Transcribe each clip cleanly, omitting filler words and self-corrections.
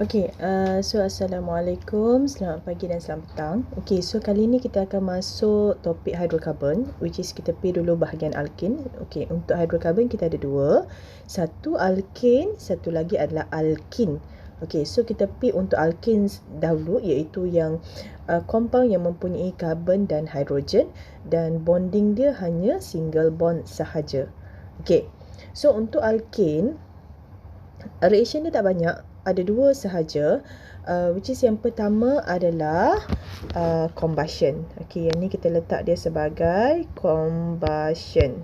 Assalamualaikum, selamat pagi dan selamat petang. So kali ni kita akan masuk topik hidrokarbon, which is kita pergi dulu bahagian alkin. Untuk hidrokarbon kita ada dua. Satu alkin, satu lagi adalah alkin. So kita pergi untuk alkin dahulu, iaitu yang compound yang mempunyai karbon dan hidrogen dan bonding dia hanya single bond sahaja. So untuk alkin, reaction dia tak banyak, ada dua sahaja, which is yang pertama adalah combustion. Yang ni kita letak dia sebagai combustion.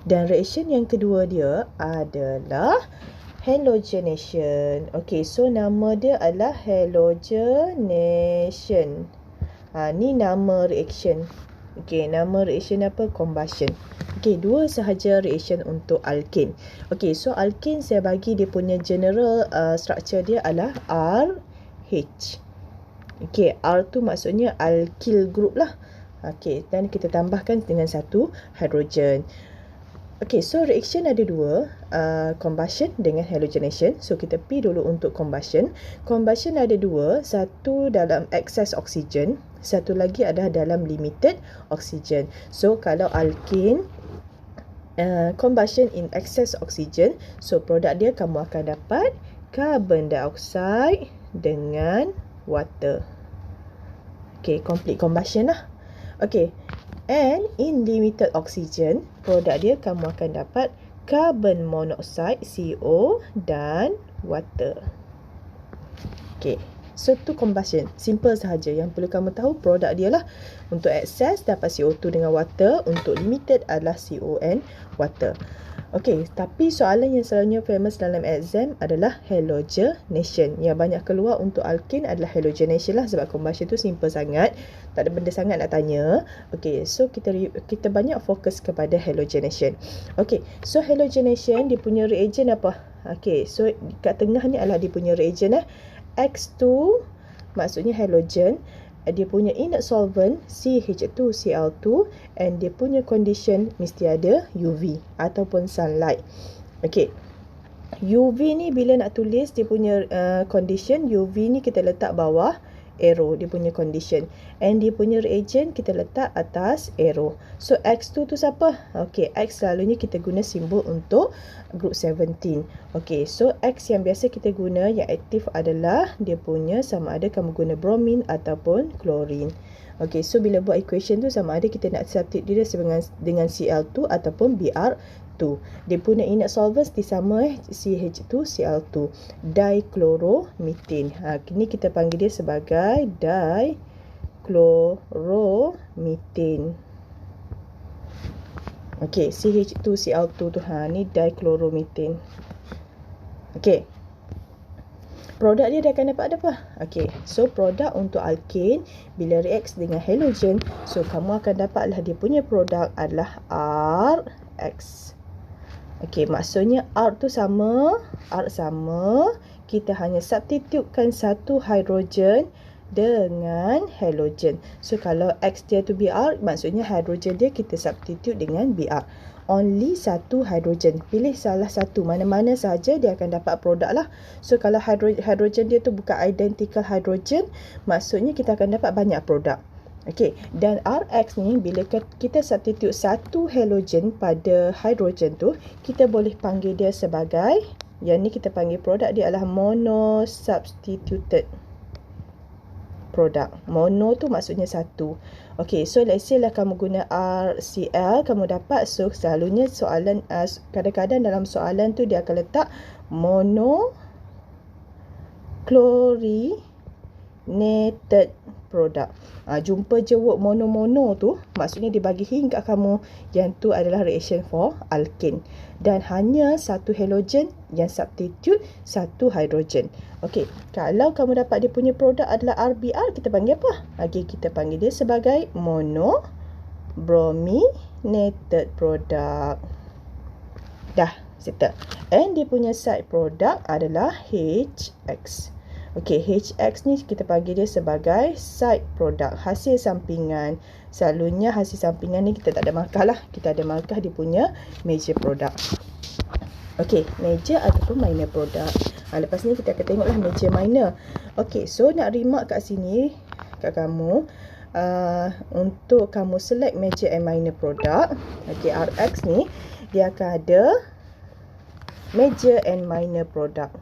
Dan reaction yang kedua dia adalah halogenation. So nama dia adalah halogenation. Ni nama reaction. Nama reaction apa? Combustion. Dua sahaja reaction untuk alkin. So alkin saya bagi dia punya general structure dia adalah RH. R tu maksudnya alkyl group lah. Dan kita tambahkan dengan satu hidrogen. So reaction ada dua, combustion dengan halogenation. So kita pergi dulu untuk combustion. Combustion ada dua, satu dalam excess oxygen, satu lagi adalah dalam limited oxygen. So kalau alkin, combustion in excess oxygen, so produk dia kamu akan dapat carbon dioxide dengan water. Complete combustion lah. And in limited oxygen, produk dia kamu akan dapat carbon monoxide, CO, dan water. So tu combustion, simple sahaja. Yang perlu kamu tahu produk dia lah. Untuk excess dapat CO2 dengan water, untuk limited adalah CO and water. Tapi soalan yang selalunya famous dalam exam adalah halogenation. Yang banyak keluar untuk alkin adalah halogenation lah, sebab combustion tu simple sangat, tak ada benda sangat nak tanya. So kita banyak fokus kepada halogenation. So halogenation dia punya reagent apa? So kat tengah ni adalah dia punya reagent X2 maksudnya halogen, dia punya inert solvent CH2Cl2, and dia punya condition mesti ada UV ataupun sunlight. UV ni bila nak tulis dia punya condition, UV ni kita letak bawah arrow dia punya condition, and dia punya reagent kita letak atas arrow. So X2 tu siapa? X selalunya kita guna simbol untuk group 17. So X yang biasa kita guna yang aktif adalah dia punya sama ada kamu guna bromine ataupun chlorine. So bila buat equation tu sama ada kita nak substitute dia dengan Cl2 ataupun Br2. Dia punya inert solvents sama CH2Cl2, dichloromethane. Ini kita panggil dia sebagai dichloromethane. CH2Cl2 tu ni dichloromethane. Produk dia akan dapat apa? So produk untuk alkin bila react dengan halogen, so kamu akan dapatlah dia punya produk adalah RX. Maksudnya R tu sama, R sama, kita hanya substitutekan satu hidrogen dengan halogen. So kalau X dia tu Br, maksudnya hidrogen dia kita substitute dengan Br. Only satu hidrogen. Pilih salah satu, mana-mana saja dia akan dapat produk lah. So kalau hidrogen dia tu bukan identical hidrogen, maksudnya kita akan dapat banyak produk. Dan RX ni bila kita substitute satu halogen pada hidrogen tu, kita boleh panggil dia sebagai, yang ni kita panggil produk dia adalah monosubstituted produk. Mono tu maksudnya satu. So let's say lah kamu guna RCl, kamu dapat, so selalunya soalan kadang-kadang dalam soalan tu dia akan letak monochlorinated produk. Jumpa je word mono-mono tu, maksudnya dia bagi hint kat kamu yang tu adalah reaction for alkin, dan hanya satu halogen yang substitute satu hidrogen. Kalau kamu dapat dia punya produk adalah RBr, kita panggil apa? Kita panggil dia sebagai monobrominated product. Dah, settle. And dia punya side product adalah HX. HX ni kita panggil dia sebagai side product, hasil sampingan. Selalunya hasil sampingan ni kita tak ada markah lah, kita ada markah dia punya major product. Okey, major ataupun minor product. Lepas ni kita akan tengoklah major minor. Okey, so nak remark kat sini kat kamu, untuk kamu select major and minor product. Okey, RX ni dia akan ada major and minor product.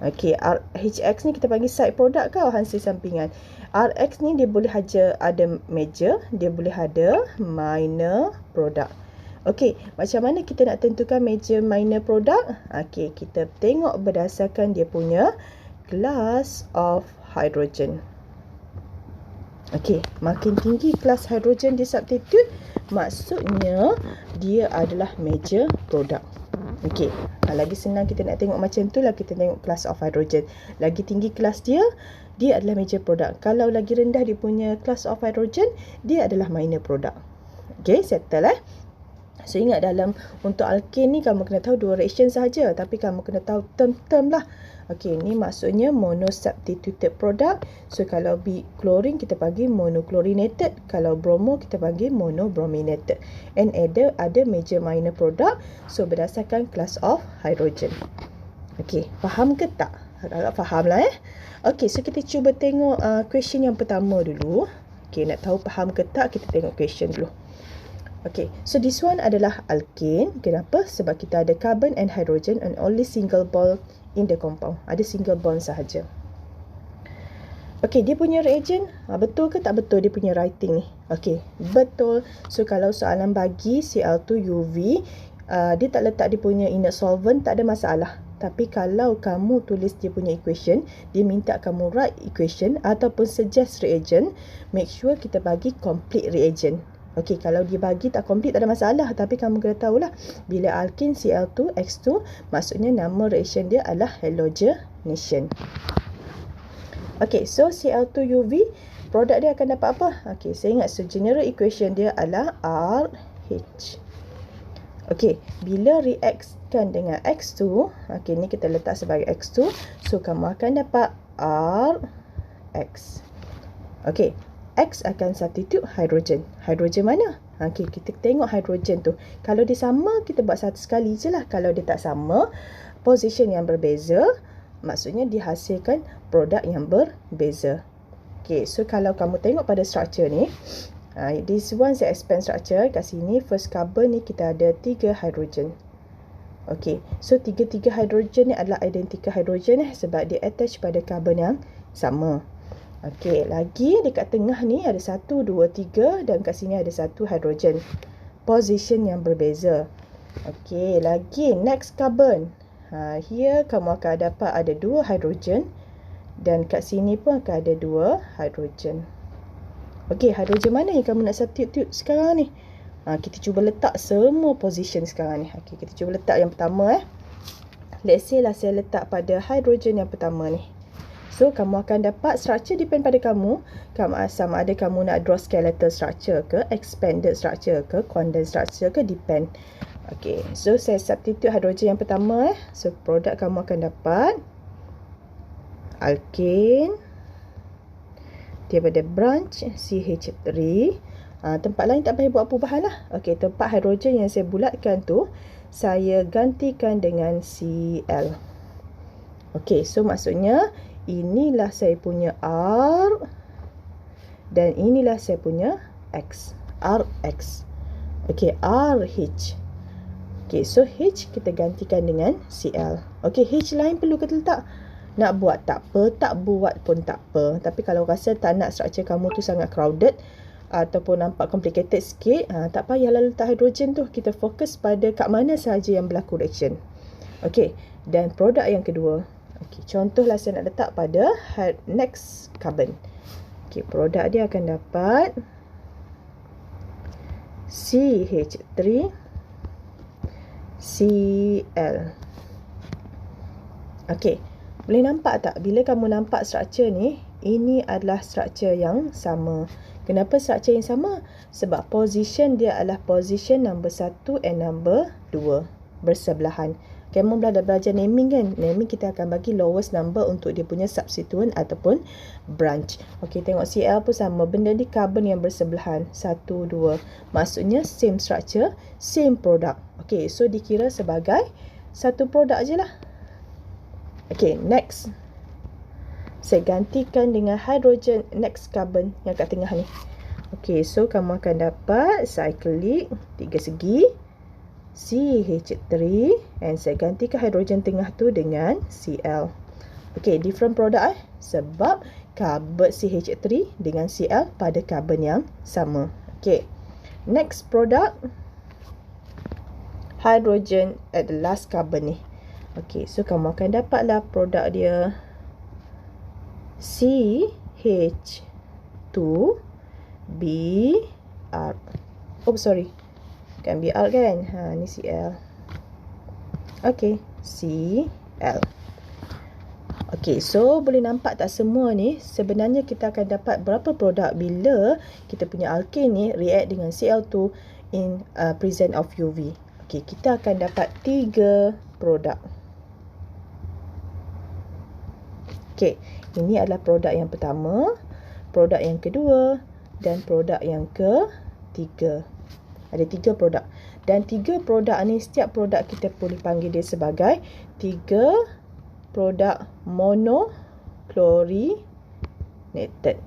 Okey, HX ni kita panggil side product kau, hasil sampingan. RX ni dia boleh aja ada major, dia boleh ada minor product. Okey, macam mana kita nak tentukan major minor product? Okey, kita tengok berdasarkan dia punya class of hydrogen. Okey, makin tinggi kelas hydrogen di substitute, maksudnya dia adalah major product. Okey, lagi senang kita nak tengok macam tu lah, kita tengok class of hydrogen. Lagi tinggi kelas dia adalah major product. Kalau lagi rendah dia punya class of hydrogen, dia adalah minor product. Okey, settle So ingat, dalam untuk alkane ni kamu kena tahu dua reaction sahaja, tapi kamu kena tahu term-term lah. Okey, ni maksudnya monosubstituted product. So kalau chlorine kita panggil monochlorinated, kalau bromo kita panggil monobrominated. And ada major minor product. So berdasarkan class of hydrogen. Okey, faham ke tak? Agak faham lah Okey, so kita cuba tengok question yang pertama dulu. Okey, nak tahu faham ke tak, kita tengok question dulu. Okay, so this one adalah alkane. Kenapa? Sebab kita ada carbon and hydrogen and only single bond in the compound. Ada single bond sahaja. Okay, dia punya reagent, betul ke tak betul dia punya writing ni? Okay, betul. So kalau soalan bagi Cl2UV, dia tak letak dia punya inert solvent, tak ada masalah. Tapi kalau kamu tulis dia punya equation, dia minta kamu write equation ataupun suggest reagent, make sure kita bagi complete reagent. Okey, kalau dia bagi tak complete tak ada masalah, tapi kamu kena tahulah bila alkane Cl2X2 maksudnya nama reaction dia adalah halogenation. Okey, so Cl2UV produk dia akan dapat apa? Okey, saya ingat so general equation dia adalah RH. Okey, bila reactkan dengan X2, okey ni kita letak sebagai X2, so kamu akan dapat RX. Okey, X akan substitute hydrogen. Hydrogen mana? Okey, kita tengok hydrogen tu. Kalau dia sama, kita buat satu sekali je lah. Kalau dia tak sama, position yang berbeza, maksudnya dihasilkan produk yang berbeza. Okey, so kalau kamu tengok pada structure ni, this one saya expand structure. Kat sini, first carbon ni kita ada 3 hydrogen. Okey, so 3 hydrogen ni adalah identical hydrogen sebab dia attach pada carbon yang sama. Okey, lagi dekat tengah ni ada 1, 2, 3 dan kat sini ada 1 hydrogen. Position yang berbeza. Okey, lagi next carbon. Here kamu akan dapat ada 2 hydrogen dan kat sini pun akan ada 2 hydrogen. Okey, hydrogen mana yang kamu nak substitute sekarang ni? Kita cuba letak semua position sekarang ni. Okey, kita cuba letak yang pertama Let's say lah saya letak pada hydrogen yang pertama ni. So, kamu akan dapat structure depend pada kamu. Sama ada kamu nak draw skeletal structure ke, expanded structure ke, condensed structure ke, depend. Okay, so saya substitute hydrogen yang pertama. So, produk kamu akan dapat alkane daripada branch CH3. Tempat lain tak payah buat perubahan lah. Okay, tempat hydrogen yang saya bulatkan tu, saya gantikan dengan Cl. Okay, so maksudnya inilah saya punya R dan inilah saya punya X. RX. Okey, RH. Okey, so H kita gantikan dengan Cl. Okey, H lain perlu kita letak. Nak buat tak apa, tak buat pun tak apa. Tapi kalau rasa tak nak structure kamu tu sangat crowded ataupun nampak complicated sikit, tak payahlah letak hydrogen tu. Kita fokus pada kat mana sahaja yang berlaku reaction. Okey, dan produk yang kedua. Okey, contohlah saya nak letak pada next carbon. Okey, produk dia akan dapat CH3 Cl. Okey, boleh nampak tak? Bila kamu nampak structure ni, ini adalah structure yang sama. Kenapa structure yang sama? Sebab position dia adalah position number 1 and number 2 bersebelahan. Kamu dah belajar naming kan? Naming kita akan bagi lowest number untuk dia punya substituent ataupun branch. Okey, tengok Cl pun sama. Benda ni carbon yang bersebelahan. 1, 2. Maksudnya same structure, same product. Okey, so dikira sebagai satu produk je lah. Okey, next. Saya gantikan dengan hydrogen next carbon yang kat tengah ni. Okey, so kamu akan dapat cyclic 3 segi CH3 and saya gantikan hidrogen tengah tu dengan Cl. Okey, different product sebab carbon CH3 dengan Cl pada carbon yang sama. Okey. Next product hydrogen at the last carbon ni. Okey, so kamu akan dapatlah produk dia CH2Br. Oh, sorry. Kan Br kan? Ni Cl. Okey, Cl. Okey, so boleh nampak tak semua ni sebenarnya kita akan dapat berapa produk bila kita punya alkane ni react dengan Cl2 in presence of UV. Okey, kita akan dapat 3 produk. Okey, ini adalah produk yang pertama, produk yang kedua dan produk yang ketiga. Ada 3 produk. Dan 3 produk ni, setiap produk kita boleh panggil dia sebagai 3 produk monochlorinated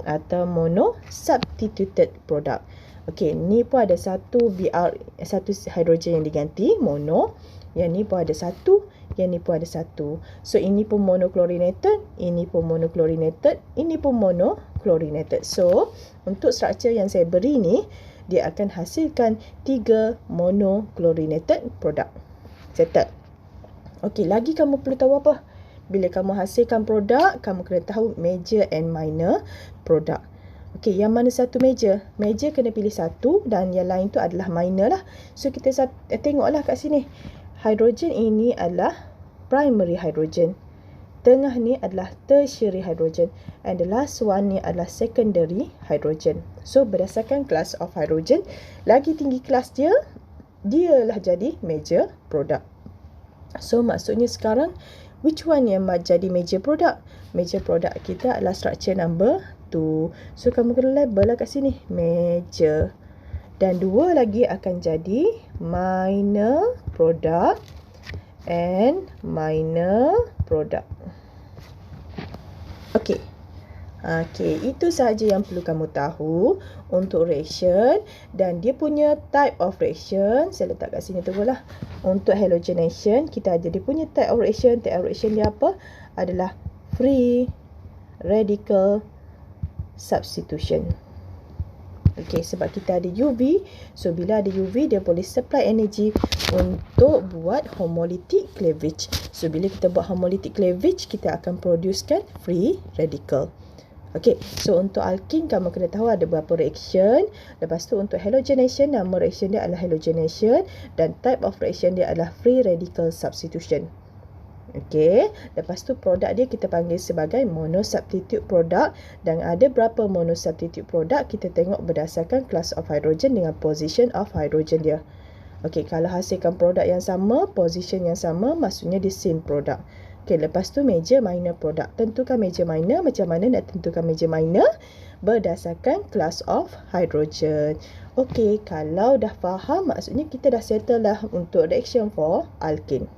atau monosubstituted product. Okey, ni pun ada satu Br, satu hidrogen yang diganti, mono. Yang ni pun ada satu, yang ni pun ada satu. So, ini pun monochlorinated, ini pun monochlorinated, ini pun monochlorinated. So, untuk struktur yang saya beri ni, dia akan hasilkan 3 monochlorinated produk. Settle. Okey, lagi kamu perlu tahu apa? Bila kamu hasilkan produk, kamu kena tahu major and minor produk. Okey, yang mana satu major? Major kena pilih satu dan yang lain tu adalah minor lah. So, kita tengoklah kat sini. Hidrogen ini adalah primary hydrogen. Tengah ni adalah tertiary hydrogen. And the last one ni adalah secondary hydrogen. So, berdasarkan class of hydrogen, lagi tinggi kelas dia, dialah jadi major product. So, maksudnya sekarang, which one yang jadi major product? Major product kita adalah structure number 2. So, kamu kena label lah kat sini. Major. Dan 2 lagi akan jadi minor product and minor product. Okey. Okey, itu sahaja yang perlu kamu tahu untuk reaction dan dia punya type of reaction. Saya letak kat sini tunggulah. Untuk halogenation, kita ada dia punya type of reaction. Type of reaction dia apa? Adalah free radical substitution. Okey, sebab kita ada UV. So, bila ada UV, dia boleh supply energy untuk buat homolytic cleavage. So, bila kita buat homolytic cleavage, kita akan producekan free radical. Okey, so untuk alkene, kamu kena tahu ada berapa reaction. Lepas tu, untuk halogenation, nama reaction dia adalah halogenation. Dan type of reaction dia adalah free radical substitution. Okey, lepas tu produk dia kita panggil sebagai monosubstitute product. Dan ada berapa monosubstitute product, kita tengok berdasarkan class of hydrogen dengan position of hydrogen dia. Okey, kalau hasilkan produk yang sama, position yang sama, maksudnya dia same product. Okey, lepas tu major minor product. Tentukan major minor. Macam mana nak tentukan major minor? Berdasarkan class of hydrogen. Okey, kalau dah faham, maksudnya kita dah settle lah untuk reaction for alkene.